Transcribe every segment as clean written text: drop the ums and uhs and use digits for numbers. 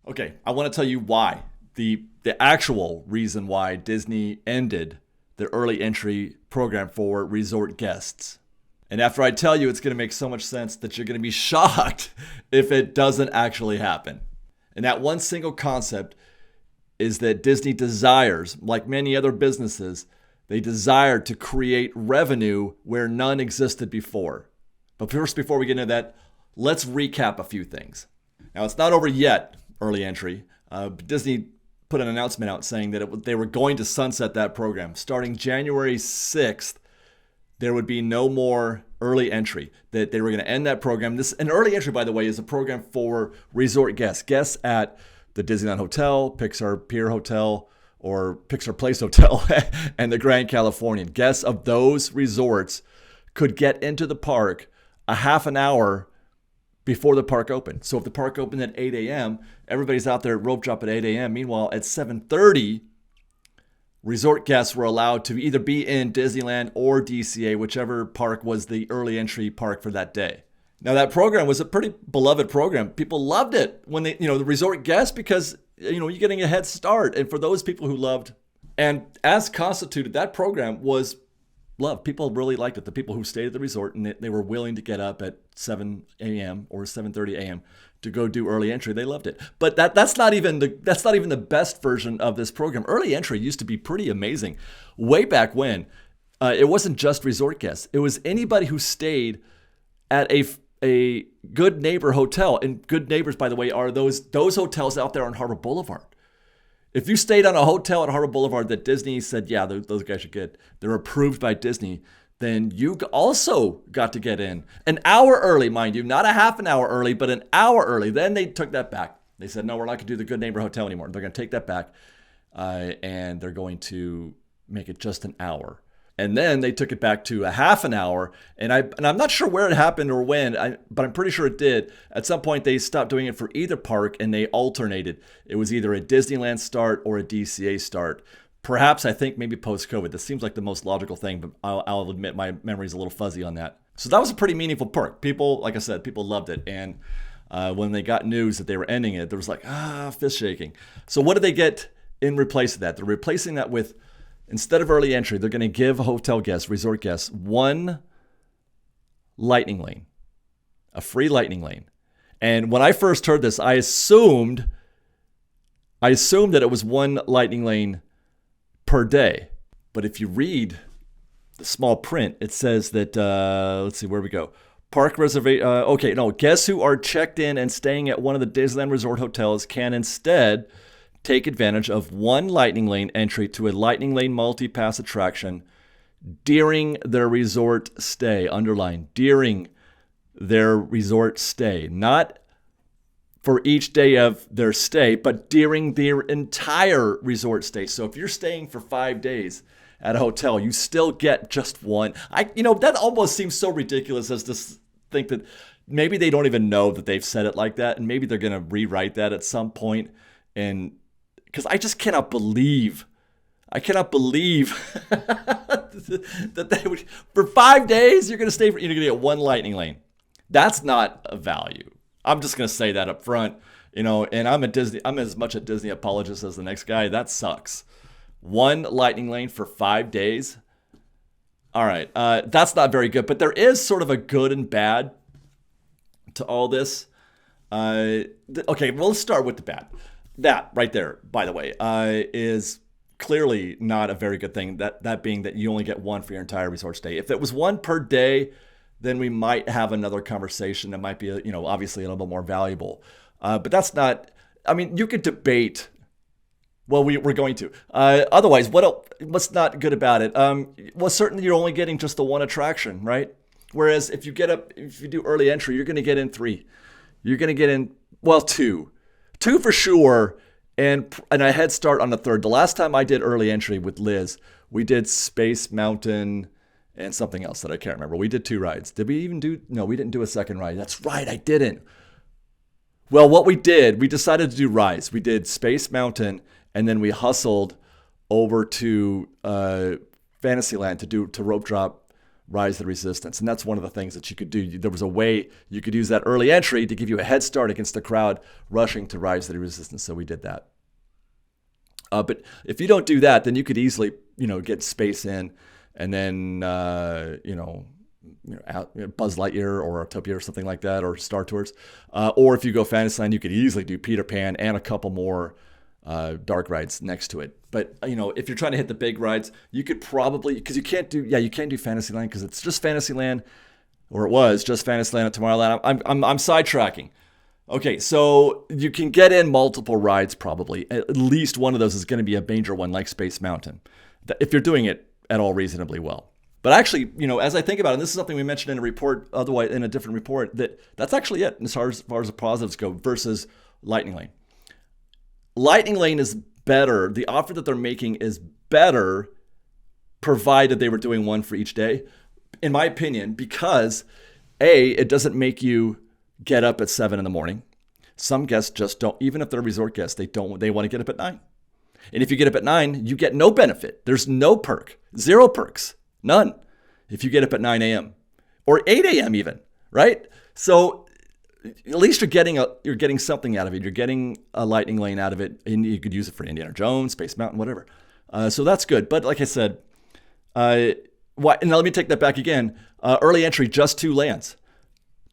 Okay, I want to tell you why. The actual reason why Disney ended the early entry program for resort guests. And after I tell you, it's going to make so much sense that you're going to be shocked if it doesn't actually happen. And that one single concept is that Disney desires, like many other businesses, they desire to create revenue where none existed before. But first, before we get into that, let's recap a few things. Now, it's not over yet, early entry. Disney put an announcement out saying that they were going to sunset that program. Starting January 6th, there would be no more early entry, that they were going to end that program. An early entry, by the way, is a program for resort guests at the Disneyland Hotel, Pixar Pier Hotel, or Pixar Place Hotel, and the Grand Californian. Guests of those resorts could get into the park a half an hour before the park opened. So if the park opened at 8 a.m., everybody's out there at rope drop at 8 a.m. Meanwhile, at 7:30, resort guests were allowed to either be in Disneyland or DCA, whichever park was the early entry park for that day. Now, that program was a pretty beloved program. People loved it when the resort guests, because, you're getting a head start. And for those people who loved, and as constituted, that program was loved. People really liked it. The people who stayed at the resort and they were willing to get up at 7 a.m. or 7:30 a.m. to go do early entry, they loved it. But that's not even the best version of this program. Early entry used to be pretty amazing. Way back when, it wasn't just resort guests. It was anybody who stayed at a Good Neighbor hotel. And Good Neighbors, by the way, are those hotels out there on Harbor Boulevard. If you stayed on a hotel at Harbor Boulevard that Disney said, yeah, those guys are good, they're approved by Disney, then you also got to get in an hour early, mind you, not a half an hour early, but an hour early. Then they took that back. They said, no, we're not going to do the Good Neighbor Hotel anymore. They're going to take that back, and they're going to make it just an hour. And then they took it back to a half an hour, and I'm not sure where it happened or when, but I'm pretty sure it did. At some point, they stopped doing it for either park, and they alternated. It was either a Disneyland start or a DCA start. Perhaps, I think, maybe post-COVID. This seems like the most logical thing, but I'll admit my memory's a little fuzzy on that. So that was a pretty meaningful perk. People, like I said, people loved it. And when they got news that they were ending it, there was like, fist shaking. So what did they get in replace of that? They're replacing that with, instead of early entry, they're going to give hotel guests, resort guests, one lightning lane, a free lightning lane. And when I first heard this, I assumed that it was one lightning lane per day. But if you read the small print, it says that, let's see, where we go. Park reservation. Guests who are checked in and staying at one of the Disneyland Resort hotels can instead take advantage of one lightning lane entry to a lightning lane multi-pass attraction during their resort stay. Underline, during their resort stay. Not for each day of their stay, but during their entire resort stay. So if you're staying for 5 days at a hotel, you still get just one. That almost seems so ridiculous as to think that maybe they don't even know that they've said it like that, and maybe they're going to rewrite that at some point. And because I just cannot believe that they would, for 5 days, you're going to get one lightning lane. That's not a value. I'm just going to say that up front, and I'm as much a Disney apologist as the next guy. That sucks. One lightning lane for 5 days. All right. That's not very good, but there is sort of a good and bad to all this. Okay, well, let's start with the bad. That right there, by the way, is clearly not a very good thing. That being that you only get one for your entire resort stay. If it was one per day, then we might have another conversation that might be, obviously a little bit more valuable. But that's not, you could debate. Well, we're going to. Otherwise, what's not good about it? Well, certainly you're only getting just the one attraction, right? Whereas if you do early entry, you're going to get in 3. You're going to get in, well, 2. 2 for sure, and a head start on the 3rd. The last time I did early entry with Liz, we did Space Mountain and something else that I can't remember. We did 2 rides. Did we even do? No, we didn't do a second ride. That's right, I didn't. Well, what we did, we decided to do rides. We did Space Mountain, and then we hustled over to Fantasyland to rope drop Rise the Resistance. And that's one of the things that you could do. There was a way you could use that early entry to give you a head start against the crowd rushing to Rise the Resistance. So we did that. But if you don't do that, then you could easily, get space in and then, Buzz Lightyear or Autopia or something like that, or Star Tours. Or if you go Fantasyland, you could easily do Peter Pan and a couple more dark rides next to it. But if you're trying to hit the big rides, you could probably, because you can't do Fantasyland because it's just Fantasyland, or it was just Fantasyland at Tomorrowland. I'm sidetracking. Okay, so you can get in multiple rides probably. At least one of those is going to be a major one like Space Mountain, if you're doing it at all reasonably well. But actually, as I think about it, and this is something we mentioned in a report, otherwise in a different report, that's actually it as far as the positives go versus Lightning Lane. Lightning Lane is better. The offer that they're making is better, provided they were doing one for each day, in my opinion, because it doesn't make you get up at 7 a.m. Some guests just don't, even if they're resort guests, they want to get up at 9. And if you get up at 9, you get no benefit. There's no perk, 0 perks, none. If you get up at 9 a.m. or 8 a.m. even, right? So at least you're getting something out of it. You're getting a Lightning Lane out of it, and you could use it for Indiana Jones, Space Mountain, whatever. So that's good. But like I said, and now let me take that back again. Early entry, just 2 lands.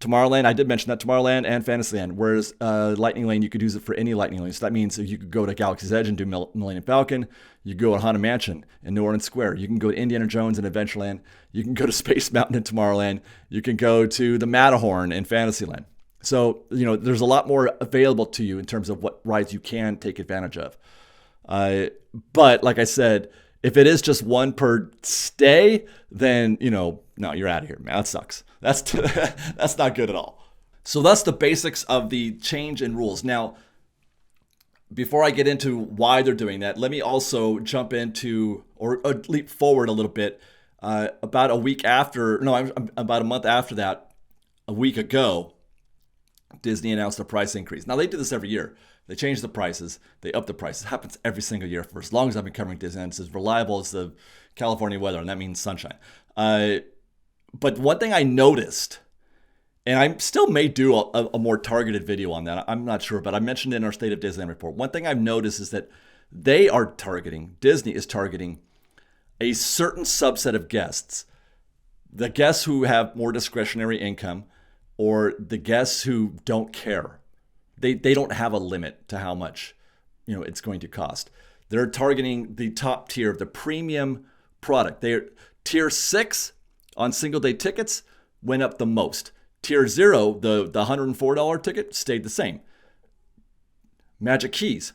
Tomorrowland, I did mention that, Tomorrowland and Fantasyland, whereas Lightning Lane, you could use it for any Lightning Lane. So that means you could go to Galaxy's Edge and do Millennium Falcon. You go to Haunted Mansion in New Orleans Square. You can go to Indiana Jones and Adventureland. You can go to Space Mountain in Tomorrowland. You can go to the Matterhorn in Fantasyland. So, there's a lot more available to you in terms of what rides you can take advantage of. But like I said, if it is just one per stay, then, no, you're out of here, man. That sucks. That's not good at all. So that's the basics of the change in rules. Now, before I get into why they're doing that, let me also jump into, or leap forward a little bit. About a month after that, a week ago, Disney announced a price increase. Now, they do this every year. They change the prices. They up the prices. It happens every single year for as long as I've been covering Disneyland. It's as reliable as the California weather, and that means sunshine. But one thing I noticed, and I still may do a more targeted video on that. I'm not sure, but I mentioned it in our State of Disneyland report. One thing I've noticed is that Disney is targeting a certain subset of guests. The guests who have more discretionary income, or the guests who don't care. They don't have a limit to how much it's going to cost. They're targeting the top tier of the premium product. They're tier 6 on single day tickets went up the most. Tier 0, the $104 ticket, stayed the same. Magic Keys.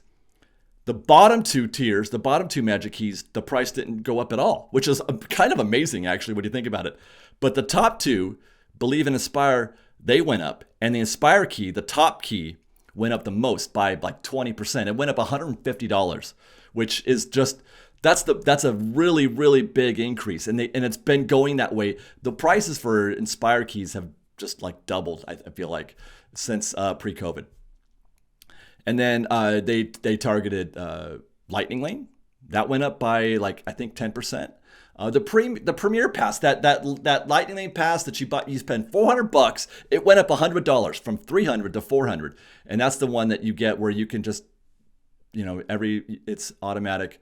The bottom 2 tiers, the bottom 2 Magic Keys, the price didn't go up at all, which is kind of amazing actually when you think about it. But the top 2, Believe and Inspire, they went up. And the Inspire key, the top key, went up the most by like 20%. It went up $150, which is just, that's a really, really big increase. And it's been going that way. The prices for Inspire keys have just like doubled, I feel like, since pre-COVID. And then they targeted Lightning Lane. That went up by like, I think 10%. The Premier Pass, that Lightning Lane Pass that you spend $400, it went up $100 from $300 to $400, and that's the one that you get where you can just, it's automatic.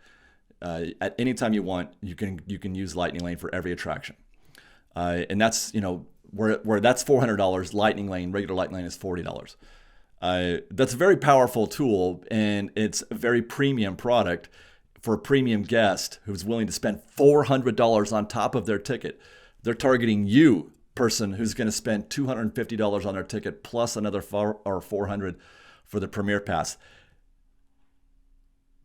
At any time you want, you can use Lightning Lane for every attraction, and that's where that's $400. Lightning Lane, regular Lightning Lane is $40. That's a very powerful tool, and it's a very premium product for a premium guest who's willing to spend $400 on top of their ticket. They're targeting you, person who's going to spend $250 on their ticket plus another $400 for the Premier Pass.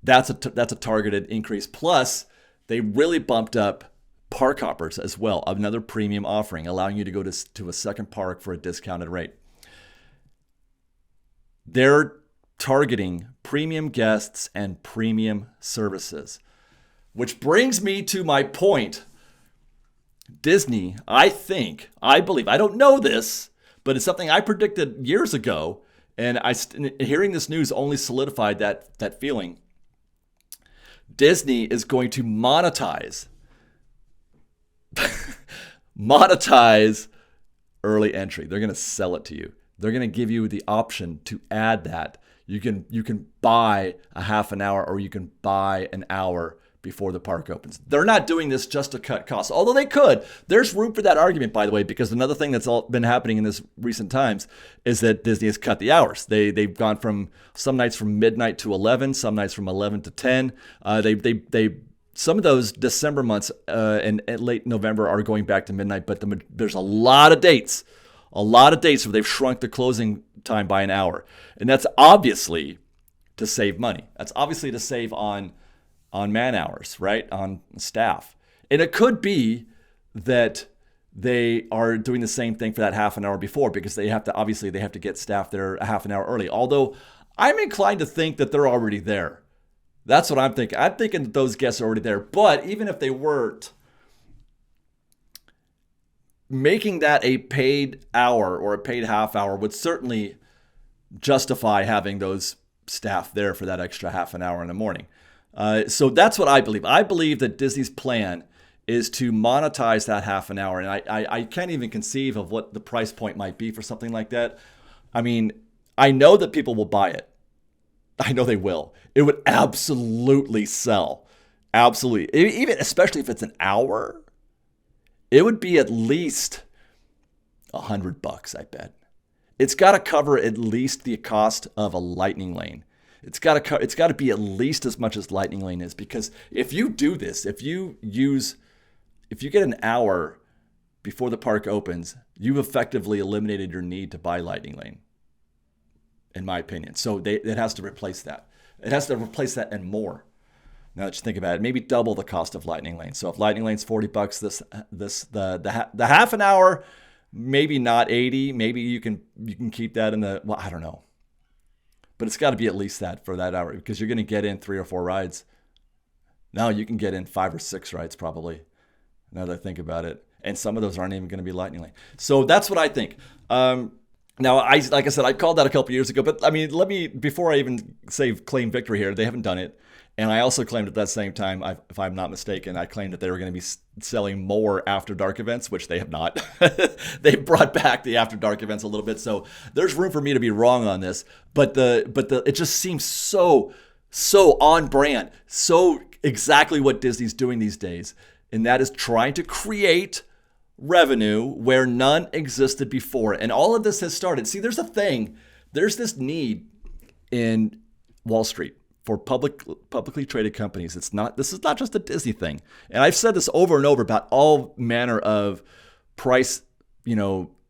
That's a targeted increase. Plus, they really bumped up park hoppers as well, another premium offering, allowing you to go to a second park for a discounted rate. They're targeting premium guests and premium services, which brings me to my point. Disney, I believe, I don't know this, but it's something I predicted years ago, and hearing this news only solidified that feeling. Disney is going to monetize monetize early entry. They're going to sell it to you. They're going to give you the option to add that. You can buy a half an hour, or you can buy an hour before the park opens. They're not doing this just to cut costs, although they could. There's room for that argument, by the way, because another thing that's all been happening in this recent times is that Disney has cut the hours. They've gone from some nights from midnight to 11, some nights from 11 to 10. Some of those December months and late November are going back to midnight, but there's a lot of dates where they've shrunk the closing time by an hour. And that's obviously to save money. That's obviously to save on man hours, right? On staff. And it could be that they are doing the same thing for that half an hour before, because they have to get staff there a half an hour early. Although I'm inclined to think that they're already there. That's what I'm thinking. I'm thinking that those guests are already there. But even if they weren't, making that a paid hour or a paid half hour would certainly justify having those staff there for that extra half an hour in the morning. So that's what I believe. I believe that Disney's plan is to monetize that half an hour. And I can't even conceive of what the price point might be for something like that. I mean, I know that people will buy it. I know they will. It would absolutely sell. Absolutely. Even especially if it's an hour, it would be at least $100, I bet. It's got to cover at least the cost of a Lightning Lane. It's got to be at least as much as Lightning Lane is, because if you do this, if you get an hour before the park opens, you've effectively eliminated your need to buy Lightning Lane, in my opinion. So it has to replace that. It has to replace that and more. Now that you think about it, maybe double the cost of Lightning Lane. So if Lightning Lane's $40, the half an hour, maybe not 80. Maybe you can keep that in the, well, I don't know. But it's got to be at least that for that hour, because you're going to get in 3 or 4 rides. Now you can get in 5 or 6 rides probably, now that I think about it. And some of those aren't even going to be Lightning Lane. So that's what I think. Now, like I said, I called that a couple years ago. But I mean, before I even claim victory here, they haven't done it. And I also claimed at that same time, if I'm not mistaken, I claimed that they were going to be selling more After Dark events, which they have not. They brought back the After Dark events a little bit, so there's room for me to be wrong on this. But it just seems so on brand, so exactly what Disney's doing these days, and that is trying to create revenue where none existed before. And all of this has started. See, there's this need in Wall Street for publicly traded companies. This is not just a Disney thing. And I've said this over and over about all manner of price,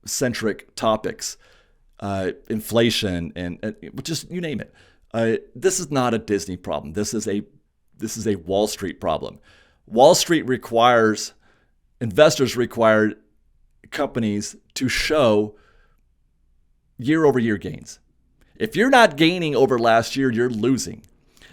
centric topics, inflation, and just you name it. This is not a Disney problem. This is a Wall Street problem. Wall Street investors require companies to show year-over-year gains. If you're not gaining over last year, you're losing.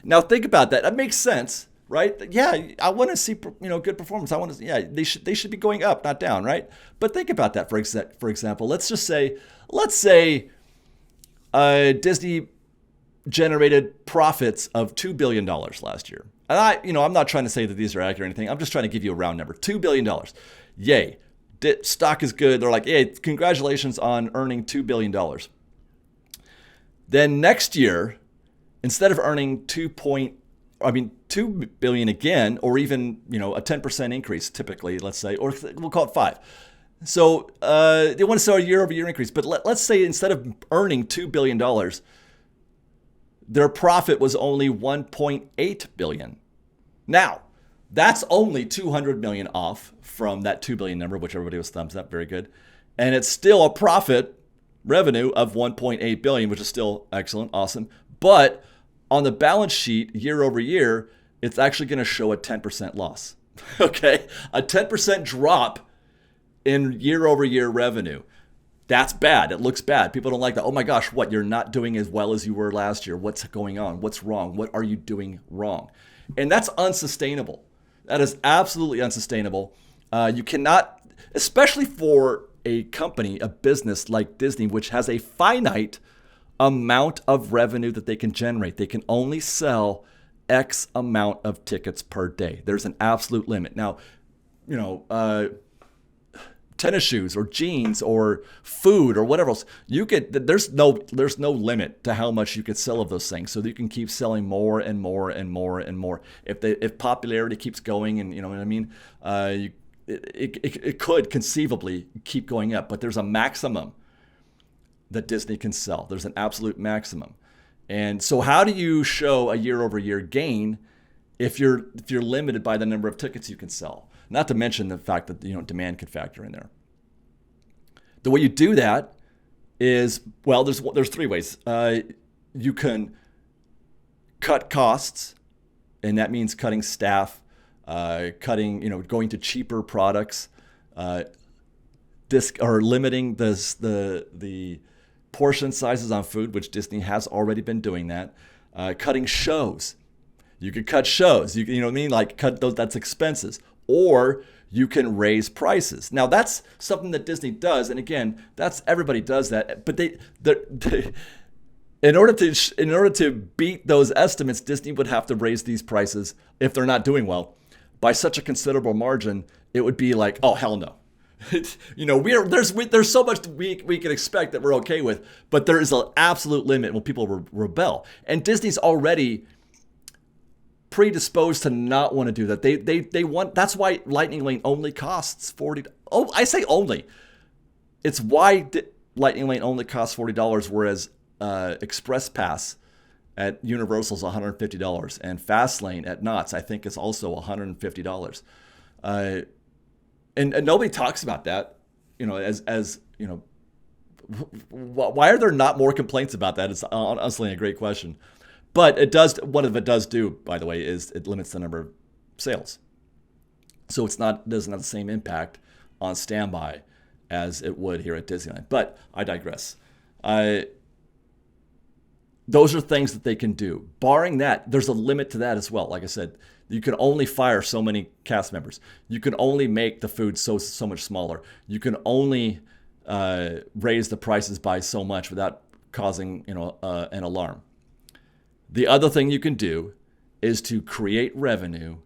Now think about that. That makes sense, right? Yeah, I want to see good performance. They should be going up, not down, right? But think about that. For example, let's say Disney generated profits of $2 billion last year. And I'm not trying to say that these are accurate or anything. I'm just trying to give you a round number. $2 billion. Yay. Stock is good. They're like, hey, congratulations on earning $2 billion. Then next year, instead of earning $2 billion again, or even, a 10% increase typically, let's say, or we'll call it 5. So they want to sell a year-over-year increase. But let's say instead of earning $2 billion, their profit was only $1.8 billion. Now, that's only $200 million off from that $2 billion number, which everybody was thumbs up, very good. And it's still a profit revenue of $1.8 billion, which is still excellent, awesome. But on the balance sheet, year over year, it's actually going to show a 10% loss. Okay, a 10% drop in year over year revenue. That's bad. It looks bad. People don't like that. Oh my gosh, what? You're not doing as well as you were last year. What's going on? What's wrong? What are you doing wrong? And that's unsustainable. That is absolutely unsustainable. You cannot, especially for a company, a business like Disney, which has a finite amount of revenue that they can generate. They can only sell X amount of tickets per day. There's an absolute limit. Now, tennis shoes or jeans or food or whatever else. There's no limit to how much you could sell of those things, so that you can keep selling more and more and more and more. If popularity keeps going, and you know what I mean, it could conceivably keep going up, but there's a maximum that Disney can sell. There's an absolute maximum. And so how do you show a year-over-year gain if you're limited by the number of tickets you can sell? Not to mention the fact that demand could factor in there. The way you do that is, well, there's three ways. You can cut costs, and that means cutting staff, going to cheaper products, or limiting the portion sizes on food, which Disney has already been doing that. Cutting shows. You could cut shows. You know what I mean? Like cut those. That's expenses. Or you can raise prices. Now that's something that Disney does, and again, everybody does that. But they in order to beat those estimates, Disney would have to raise these prices if they're not doing well by such a considerable margin. It would be like, oh hell no. There's so much we can expect that we're okay with, but there is an absolute limit when people rebel. And Disney's already predisposed to not want to do that. They want. That's why Lightning Lane only costs $40. Oh, I say only. It's why Lightning Lane only costs $40, whereas Express Pass at Universal's $150, and Fast Lane at Knott's I think is also $150. And nobody talks about that, as why are there not more complaints about that? It's honestly a great question. But what it does do, by the way, is it limits the number of sales. So it doesn't have the same impact on standby as it would here at Disneyland. But I digress. Those are things that they can do. Barring that, there's a limit to that as well. Like I said, you can only fire so many cast members. You can only make the food so much smaller. You can only raise the prices by so much without causing an alarm. The other thing you can do is to create revenue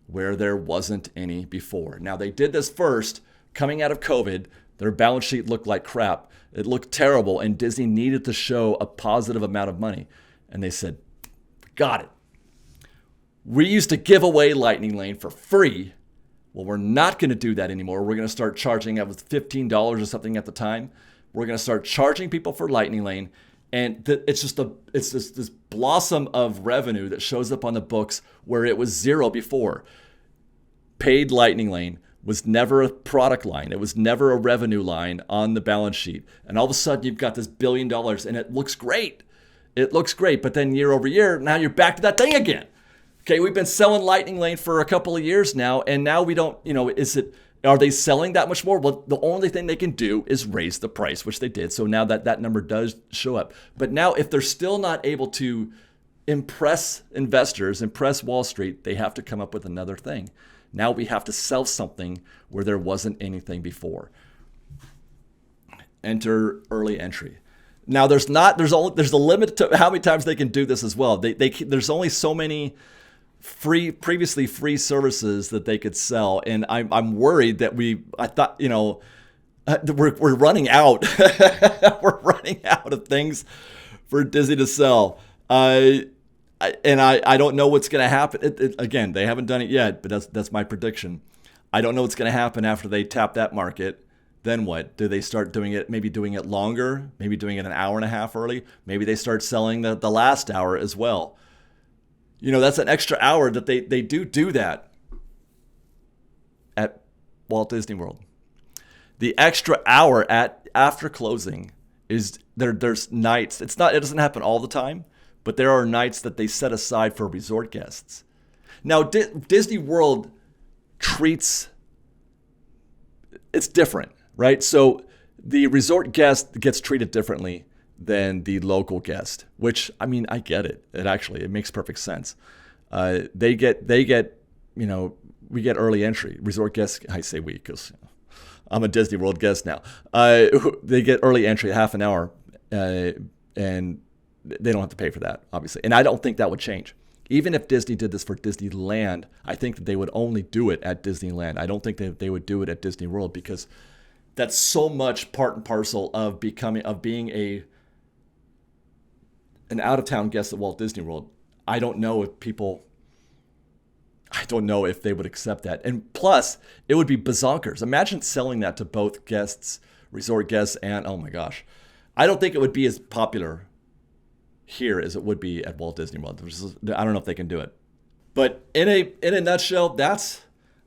where there wasn't any before. Now, they did this first coming out of COVID. Their balance sheet looked like crap. It looked terrible, and Disney needed to show a positive amount of money. And they said, got it. We used to give away Lightning Lane for free. Well, we're not going to do that anymore. We're going to start charging, it was $15 or something at the time. We're going to start charging people for Lightning Lane. And it's just this blossom of revenue that shows up on the books where it was zero before. Paid Lightning Lane was never a product line. It was never a revenue line on the balance sheet. And all of a sudden you've got this $1 billion and it looks great. It looks great. But then year over year, now you're back to that thing again. Okay, we've been selling Lightning Lane for a couple of years now, and now we don't, are they selling that much more? Well, the only thing they can do is raise the price, which they did. So now that number does show up. But now if they're still not able to impress investors, impress Wall Street, they have to come up with another thing. Now we have to sell something where there wasn't anything before. Enter early entry. Now there's a limit to how many times they can do this as well. There's only so many previously free services that they could sell, and I'm worried that we're running out. We're running out of things for Disney to sell, and I don't know what's going to happen. Again, they haven't done it yet, but that's my prediction. I don't know what's going to happen after they tap that market. Then what? Do they start doing it? Maybe doing it longer. Maybe doing it an hour and a half early. Maybe they start selling the last hour as well. That's an extra hour that they do that at Walt Disney World. The extra hour after closing is there's nights. It doesn't happen all the time, but there are nights that they set aside for resort guests. Now Disney World it's different, right? So the resort guest gets treated differently than the local guest, which, I mean, I get it. It makes perfect sense. We get early entry. Resort guests, I say we because I'm a Disney World guest now. They get early entry, half an hour, and they don't have to pay for that, obviously. And I don't think that would change. Even if Disney did this for Disneyland, I think that they would only do it at Disneyland. I don't think that they would do it at Disney World because that's so much part and parcel of being an out of town guest at Walt Disney World. I don't know if they would accept that. And plus, it would be bazonkers. Imagine selling that to both guests, resort guests, and oh my gosh. I don't think it would be as popular here as it would be at Walt Disney World. I don't know if they can do it. But in a nutshell, that's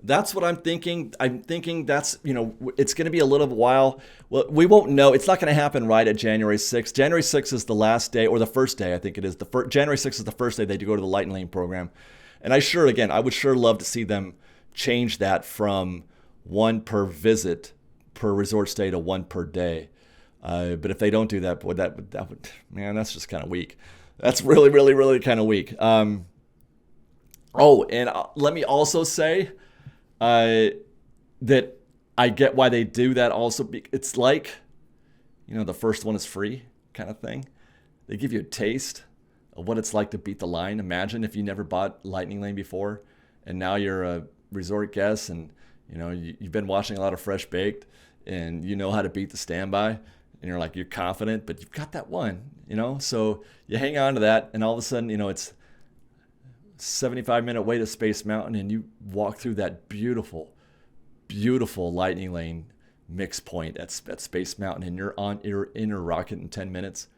what I'm thinking. I'm thinking that's, it's going to be a little while. Well, we won't know. It's not going to happen right at January 6th. January 6th is the last day, or the first day, I think it is. January 6th is the first day they do go to the Lightning Lane program. And I would sure love to see them change that from 1 per visit per resort stay to 1 per day. But if they don't do that, man, that's just kind of weak. That's really, really, really kind of weak. And let me also say that I get why they do that also. It's like, the first one is free kind of thing. They give you a taste of what it's like to beat the line. Imagine if you never bought Lightning Lane before, and now you're a resort guest, and you've been watching a lot of FreshBaked, and you know how to beat the standby, and you're confident, but you've got that one, So you hang on to that, and all of a sudden, it's 75-minute wait at Space Mountain, and you walk through that beautiful, beautiful Lightning Lane mix point at Space Mountain, and you're on your inner rocket in 10 minutes.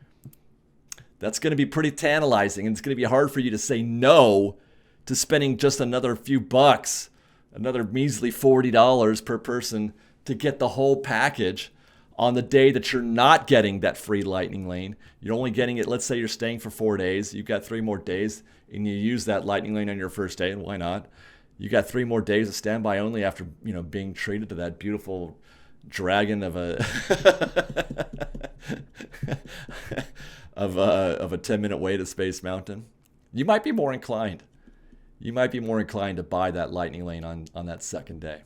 That's going to be pretty tantalizing, and it's going to be hard for you to say no to spending just another few bucks, another measly $40 per person to get the whole package on the day that you're not getting that free Lightning Lane. You're only getting it, let's say you're staying for 4 days, you've got 3 more days, and you use that Lightning Lane on your first day, and why not? You got 3 more days of standby only after, being treated to that beautiful dragon of a of a 10-minute wait at Space Mountain. You might be more inclined. To buy that Lightning Lane on that second day.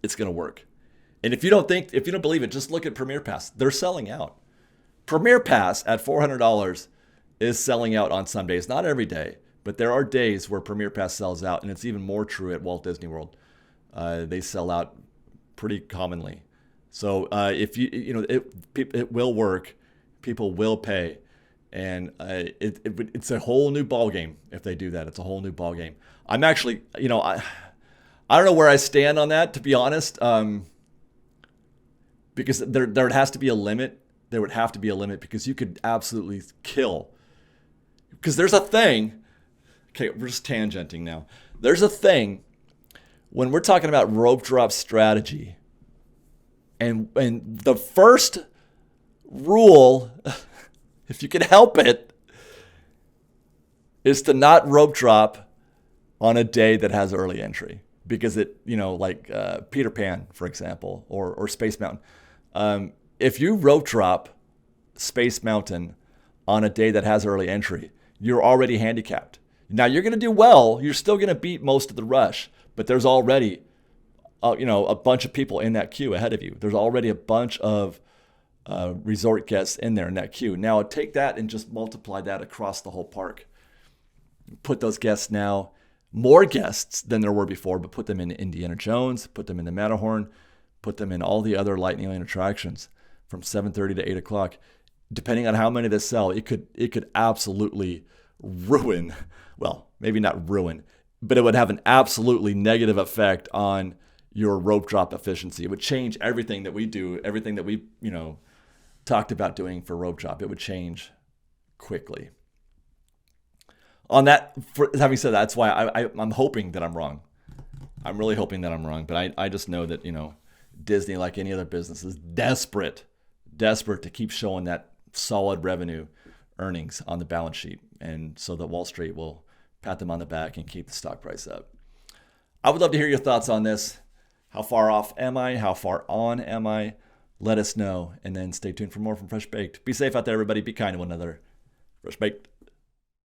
It's going to work. And if you don't believe it, just look at Premier Pass. They're selling out. Premier Pass at $400 is selling out on some days. Not every day, but there are days where Premier Pass sells out, and it's even more true at Walt Disney World. They sell out pretty commonly. So if it will work, people will pay, and it's a whole new ball game if they do that. It's a whole new ball game. I'm actually, I don't know where I stand on that, to be honest. Because there has to be a limit. There would have to be a limit, because you could absolutely kill. Because there's a thing. Okay, we're just tangenting now. There's a thing when we're talking about rope drop strategy. And the first rule, if you can help it, is to not rope drop on a day that has early entry. Because it, like Peter Pan, for example, or Space Mountain. If you rope drop Space Mountain on a day that has early entry, you're already handicapped. Now you're going to do well. You're still going to beat most of the rush, but there's already, a bunch of people in that queue ahead of you. There's already a bunch of resort guests in there in that queue. Now take that and just multiply that across the whole park. Put those guests now, more guests than there were before, but put them in Indiana Jones, put them in the Matterhorn, put them in all the other Lightning Lane attractions from 7:30 to 8 o'clock. Depending on how many they sell, it could absolutely ruin, well, maybe not ruin, but it would have an absolutely negative effect on your rope drop efficiency. It would change everything that we do, everything that we, talked about doing for rope drop. It would change quickly. On that, having said that, that's why I'm hoping that I'm wrong. I'm really hoping that I'm wrong, but I just know that, Disney, like any other business, is desperate to keep showing that solid revenue earnings on the balance sheet, and so that Wall Street will pat them on the back and keep the stock price up. I would love to hear your thoughts on this. How far off am I? How far on am I? Let us know, and then stay tuned for more from Fresh Baked. Be safe out there, everybody. Be kind to one another. Fresh Baked.